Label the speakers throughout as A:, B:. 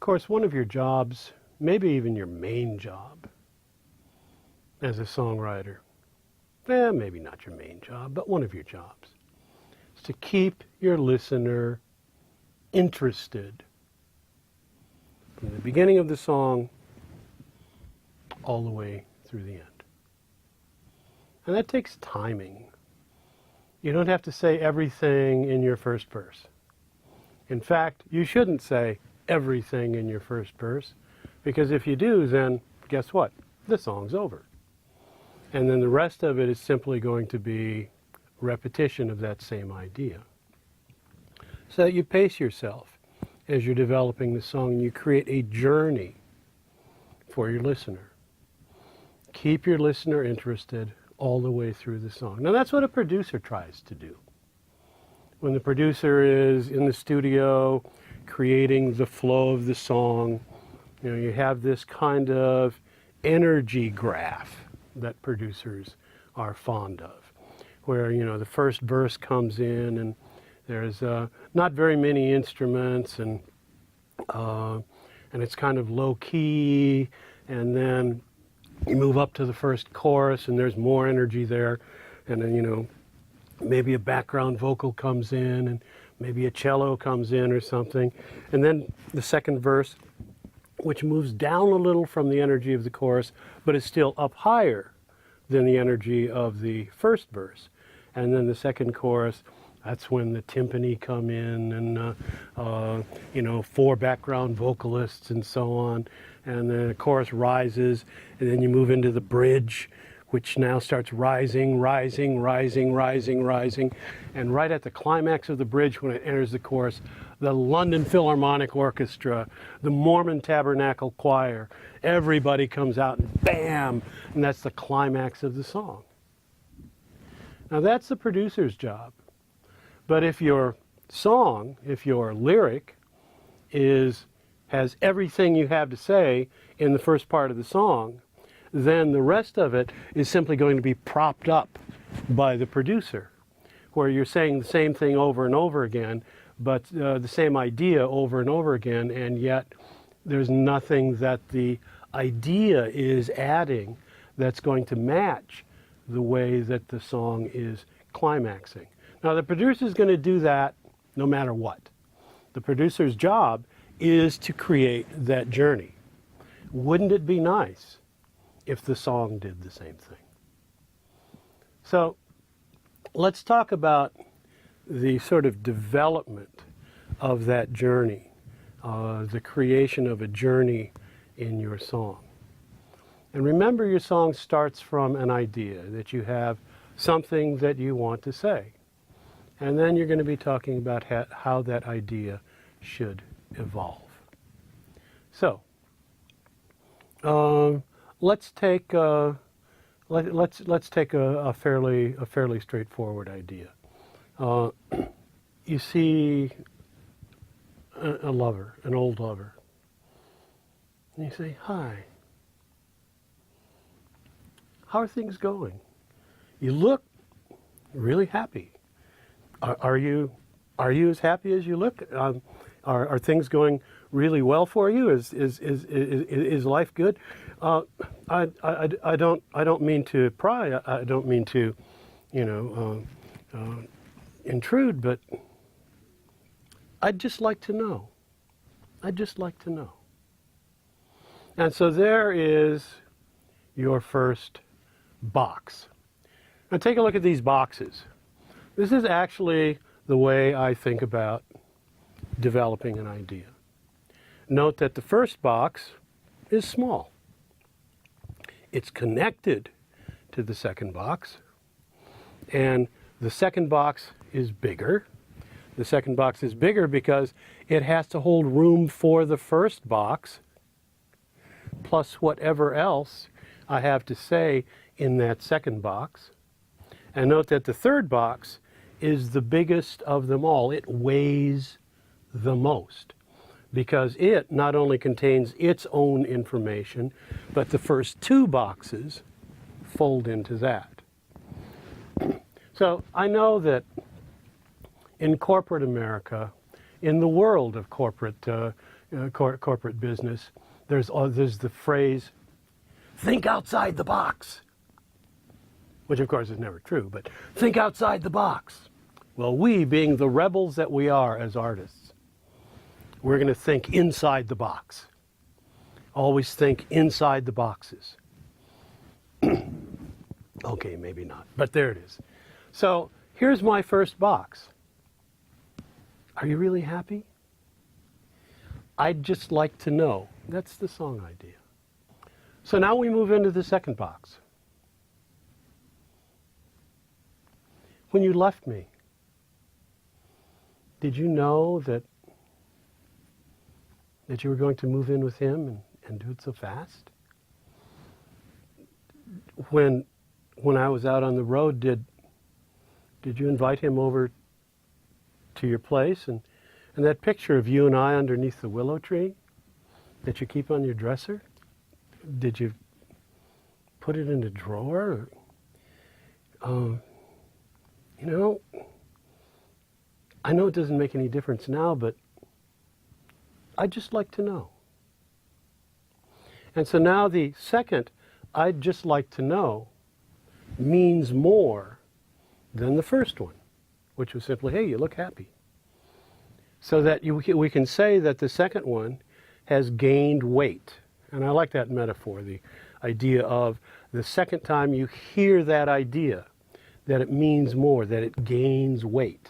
A: course, one of your jobs, maybe even your main job as a songwriter, maybe not your main job, but one of your jobs, is to keep your listener interested from the beginning of the song all the way through the end. And that takes timing. You don't have to say everything in your first verse. In fact, you shouldn't say everything in your first verse, because if you do, then guess what? The song's over. And then the rest of it is simply going to be repetition of that same idea. So that you pace yourself as you're developing the song, and you create a journey for your listener. Keep your listener interested all the way through the song. Now that's what a producer tries to do. When the producer is in the studio creating the flow of the song, you have this kind of energy graph that producers are fond of, where the first verse comes in and there's not very many instruments, and it's kind of low key, and then you move up to the first chorus and there's more energy there, and then maybe a background vocal comes in, and maybe a cello comes in or something, and then the second verse, which moves down a little from the energy of the chorus but is still up higher than the energy of the first verse. And then the second chorus, that's when the timpani come in, and four background vocalists and so on. And then the chorus rises, and then you move into the bridge, which now starts rising, rising, rising, rising, rising. And right at the climax of the bridge, when it enters the chorus, the London Philharmonic Orchestra, the Mormon Tabernacle Choir, everybody comes out, and bam! And that's the climax of the song. Now that's the producer's job. But if your song, if your lyric has everything you have to say in the first part of the song, then the rest of it is simply going to be propped up by the producer, where you're saying the same thing over and over again, but the same idea over and over again, and yet there's nothing that the idea is adding that's going to match the way that the song is climaxing. Now the producer is going to do that no matter what. The producer's job is to create that journey. Wouldn't it be nice if the song did the same thing? So let's talk about the sort of development of that journey, the creation of a journey in your song. And remember, your song starts from an idea, that you have something that you want to say. And then you're going to be talking about how that idea should evolve. So, let's take a fairly straightforward idea. You see a lover, an old lover, and you say, "Hi, how are things going? You look really happy. Are you as happy as you look? Are things going really well for you? Is life good?" I don't mean to pry. I don't mean to, intrude. But I'd just like to know. I'd just like to know. And so there is your first box. Now take a look at these boxes. This is actually the way I think about developing an idea. Note that the first box is small. It's connected to the second box, and the second box is bigger. The second box is bigger because it has to hold room for the first box, plus whatever else I have to say in that second box. And note that the third box is the biggest of them all. It weighs the most because it not only contains its own information, but the first two boxes fold into that. So I know that in corporate America, in the world of corporate business, there's the phrase, think outside the box, which of course is never true, but think outside the box. Well, we, being the rebels that we are as artists, we're going to think inside the box. Always think inside the boxes. Okay, maybe not, but there it is. So here's my first box. Are you really happy? I'd just like to know. That's the song idea. So now we move into the second box. When you left me, did you know that you were going to move in with him and do it so fast? When I was out on the road, did you invite him over to your place? And that picture of you and I underneath the willow tree that you keep on your dresser, did you put it in a drawer? You know, I know it doesn't make any difference now, but I'd just like to know. And so now the second, I'd just like to know, means more than the first one, which was simply, hey, you look happy. So that we can say that the second one has gained weight. And I like that metaphor, the idea of the second time you hear that idea, that it means more, that it gains weight.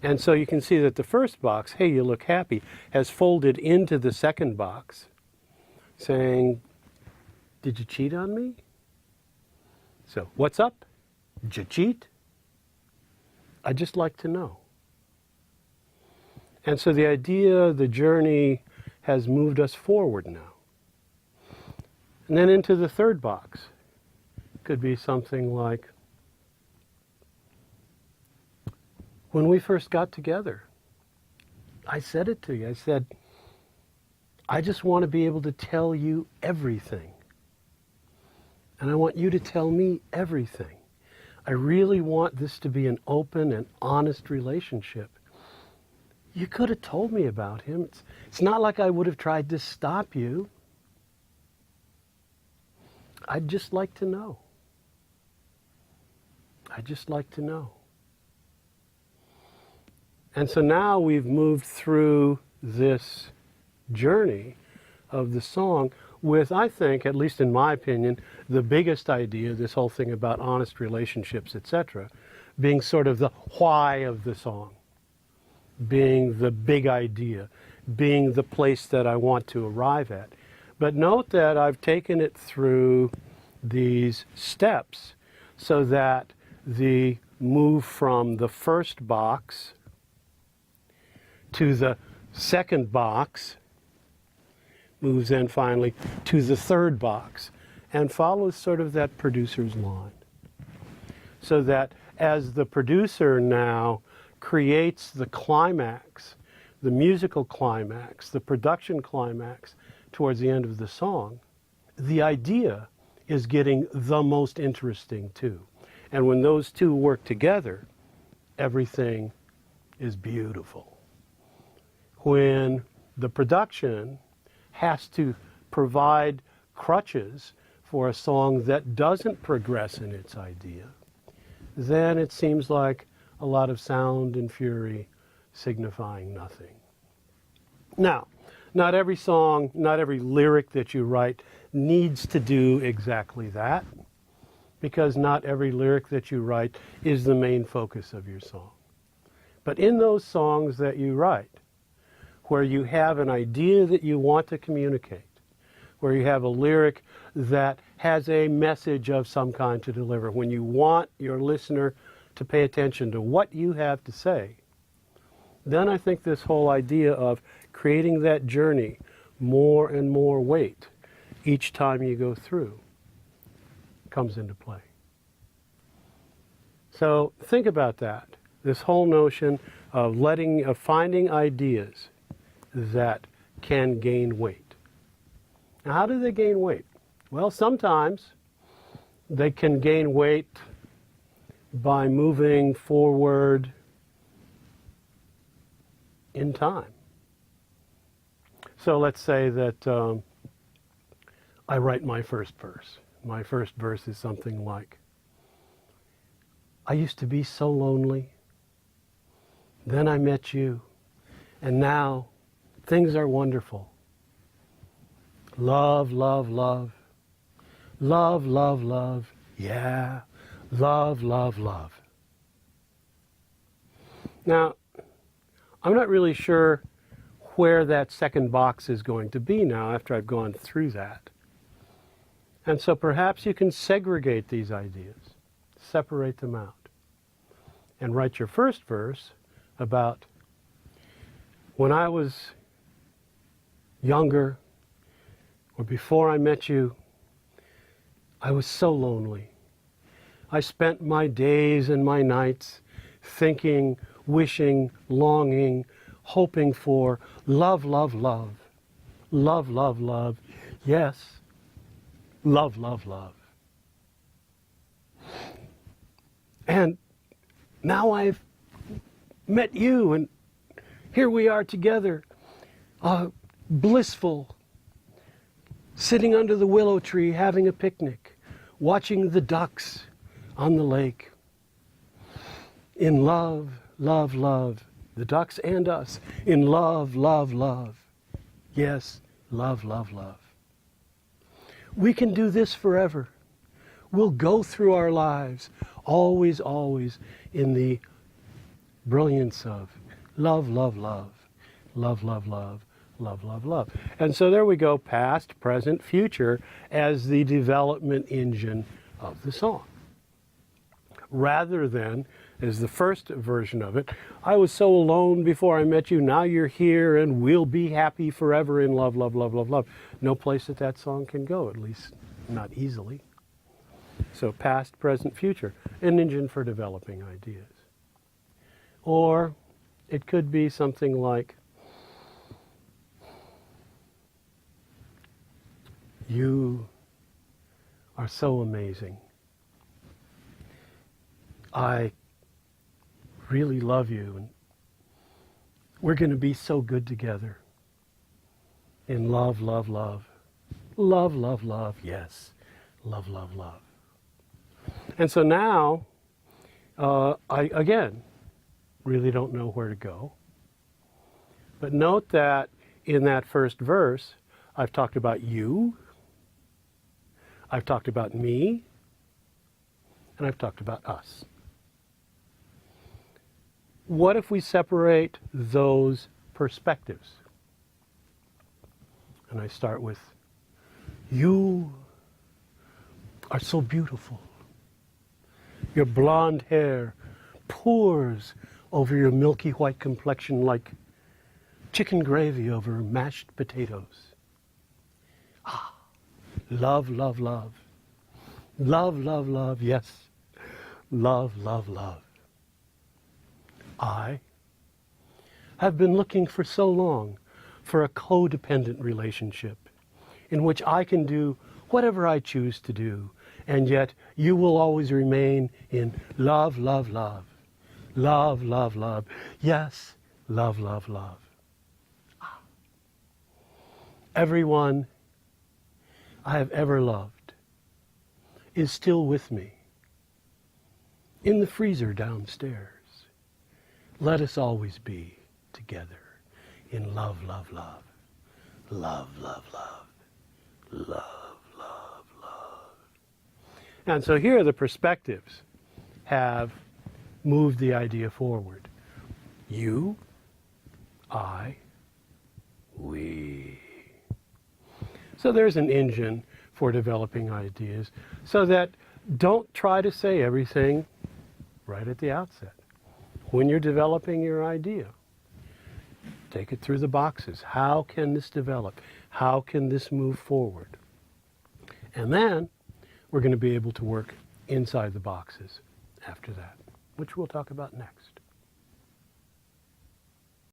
A: And so you can see that the first box, hey, you look happy, has folded into the second box, saying, did you cheat on me? So, what's up? Did you cheat? I'd just like to know. And so the idea, the journey, has moved us forward now. And then into the third box. Could be something like, when we first got together, I said it to you. I said, I just want to be able to tell you everything. And I want you to tell me everything. I really want this to be an open and honest relationship. You could have told me about him. It's not like I would have tried to stop you. I'd just like to know. I'd just like to know. And so now we've moved through this journey of the song with, I think, at least in my opinion, the biggest idea, this whole thing about honest relationships, etc., being sort of the why of the song, being the big idea, being the place that I want to arrive at. But note that I've taken it through these steps so that the move from the first box to the second box moves then finally to the third box and follows sort of that producer's line. So that as the producer now creates the climax, the musical climax, the production climax towards the end of the song, the idea is getting the most interesting too. And when those two work together, everything is beautiful. When the production has to provide crutches for a song that doesn't progress in its idea, then it seems like a lot of sound and fury signifying nothing. Now, not every song, not every lyric that you write needs to do exactly that, because not every lyric that you write is the main focus of your song. But in those songs that you write, where you have an idea that you want to communicate, where you have a lyric that has a message of some kind to deliver, when you want your listener to pay attention to what you have to say, then I think this whole idea of creating that journey more and more weight each time you go through comes into play. So think about that, this whole notion of finding ideas that can gain weight. Now, how do they gain weight? Well, sometimes they can gain weight by moving forward in time. So let's say that I write my first verse. My first verse is something like, I used to be so lonely. Then I met you. And now things are wonderful. Love, love, love. Love, love, love. Yeah. Love, love, love. Now, I'm not really sure where that second box is going to be now after I've gone through that. And so perhaps you can segregate these ideas, separate them out, and write your first verse about when I was younger or before I met you, I was so lonely. I spent my days and my nights thinking, wishing, longing, hoping for love, love, love. Love, love, love. Yes, love, love, love. And now I've met you, and here we are together, blissful, sitting under the willow tree having a picnic, watching the ducks on the lake. In love, love, love. The ducks and us. In love, love, love. Yes, love, love, love. We can do this forever. We'll go through our lives always, always in the brilliance of love, love, love. Love, love, love. Love, love, love. And so there we go, past, present, future as the development engine of the song. Rather than, as the first version of it, I was so alone before I met you, now you're here and we'll be happy forever in love, love, love, love, love. No place that that song can go, at least not easily. So past, present, future, an engine for developing ideas. Or it could be something like, you are so amazing. I really love you, and we're going to be so good together. In love, love, love. Love, love, love. Yes. Love, love, love. And so now, I, again, really don't know where to go. But note that in that first verse, I've talked about you, I've talked about me, and I've talked about us. What if we separate those perspectives? And I start with, you are so beautiful. Your blonde hair pours over your milky white complexion like chicken gravy over mashed potatoes. Ah, love, love, love. Love, love, love, yes. Love, love, love. I have been looking for so long for a codependent relationship in which I can do whatever I choose to do, and yet you will always remain in love, love, love. Love, love, love. Yes, love, love, love. Everyone I have ever loved is still with me in the freezer downstairs. Let us always be together in love, love, love. Love, love, love. Love, love, love. And so here the perspectives have moved the idea forward. You, I, we. So there's an engine for developing ideas, so that don't try to say everything right at the outset. When you're developing your idea, take it through the boxes. How can this develop? How can this move forward? And then we're going to be able to work inside the boxes after that, which we'll talk about next.